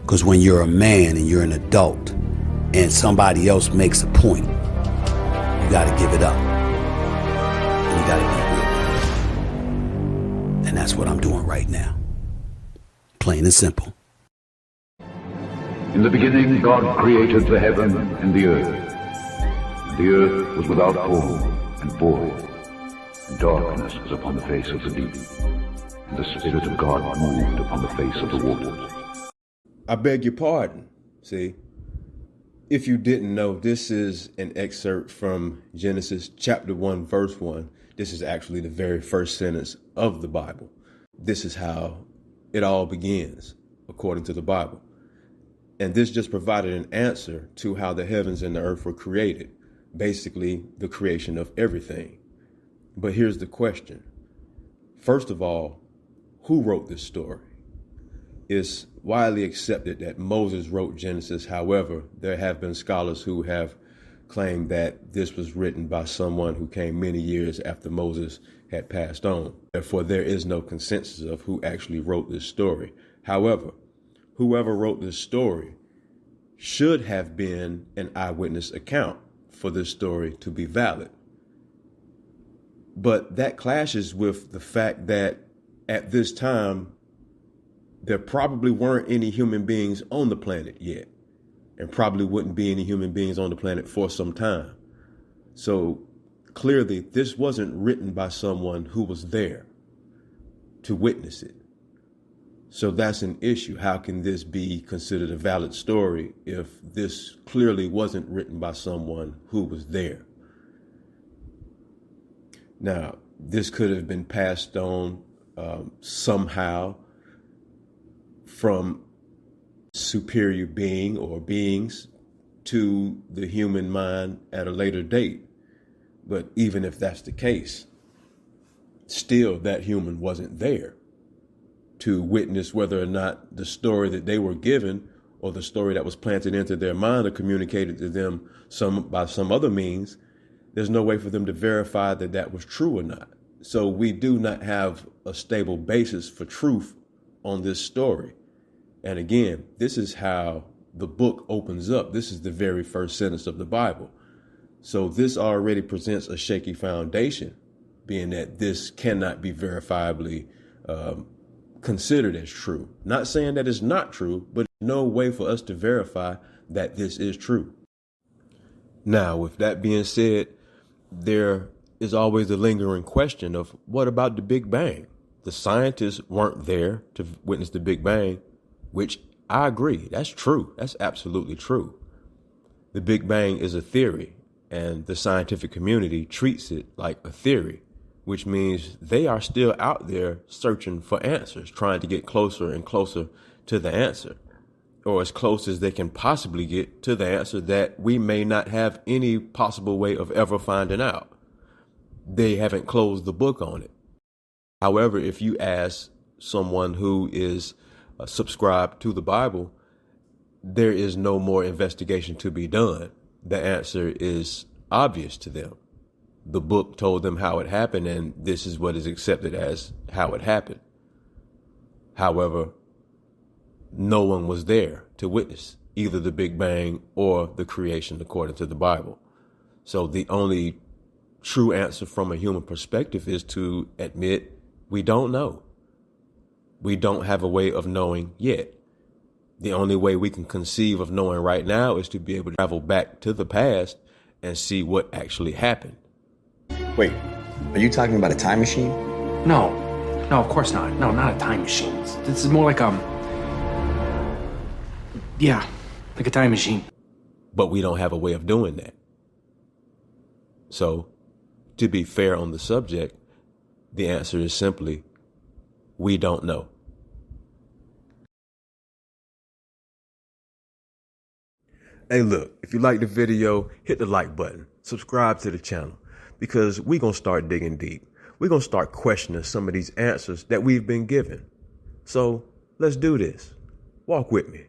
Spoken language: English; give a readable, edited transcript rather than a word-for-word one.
Because when you're a man and you're an adult and somebody else makes a point, you got to give it up. And you got to be real. And that's what I'm doing right now. Plain and simple. In the beginning, God created the heaven and the earth. And the earth was without form and void, and darkness was upon the face of the deep. And the Spirit of God moved upon the face of the waters. I beg your pardon. See, if you didn't know, this is an excerpt from Genesis chapter 1, verse 1. This is actually the very first sentence of the Bible. This is how it all begins, according to the Bible. And this just provided an answer to how the heavens and the earth were created, basically the creation of everything. But here's the question. First of all, who wrote this story? It's widely accepted that Moses wrote Genesis. However, there have been scholars who have claimed that this was written by someone who came many years after Moses had passed on. Therefore, there is no consensus of who actually wrote this story. However, whoever wrote this story should have been an eyewitness account for this story to be valid. But that clashes with the fact that at this time, there probably weren't any human beings on the planet yet, and probably wouldn't be any human beings on the planet for some time. So clearly, this wasn't written by someone who was there to witness it. So that's an issue. How can this be considered a valid story if this clearly wasn't written by someone who was there? Now, this could have been passed on somehow from superior being or beings to the human mind at a later date. But even if that's the case, still that human wasn't there to witness whether or not the story that they were given or the story that was planted into their mind or communicated to them by some other means. There's no way for them to verify that that was true or not. So we do not have a stable basis for truth on this story. And again, this is how the book opens up. This is the very first sentence of the Bible. So this already presents a shaky foundation, being that this cannot be verifiably considered as true. Not saying that it's not true, but no way for us to verify that this is true. Now, with that being said, there is always the lingering question of what about the Big Bang? The scientists weren't there to witness the Big Bang, which I agree. That's true. That's absolutely true. The Big Bang is a theory, and the scientific community treats it like a theory, which means they are still out there searching for answers, trying to get closer and closer to the answer, or as close as they can possibly get to the answer that we may not have any possible way of ever finding out. They haven't closed the book on it. However, if you ask someone who is subscribed to the Bible, there is no more investigation to be done. The answer is obvious to them. The book told them how it happened, and this is what is accepted as how it happened. However, no one was there to witness either the Big Bang or the creation according to the Bible. So the only true answer from a human perspective is to admit we don't know. We don't have a way of knowing yet. The only way we can conceive of knowing right now is to be able to travel back to the past and see what actually happened. Wait, are you talking about a time machine? No, of course not. No, not a time machine. This is more like yeah, like a time machine. But we don't have a way of doing that. So, to be fair on the subject, the answer is simply, we don't know. Hey, look, if you like the video, hit the like button, subscribe to the channel, because we're going to start digging deep. We're going to start questioning some of these answers that we've been given. So let's do this. Walk with me.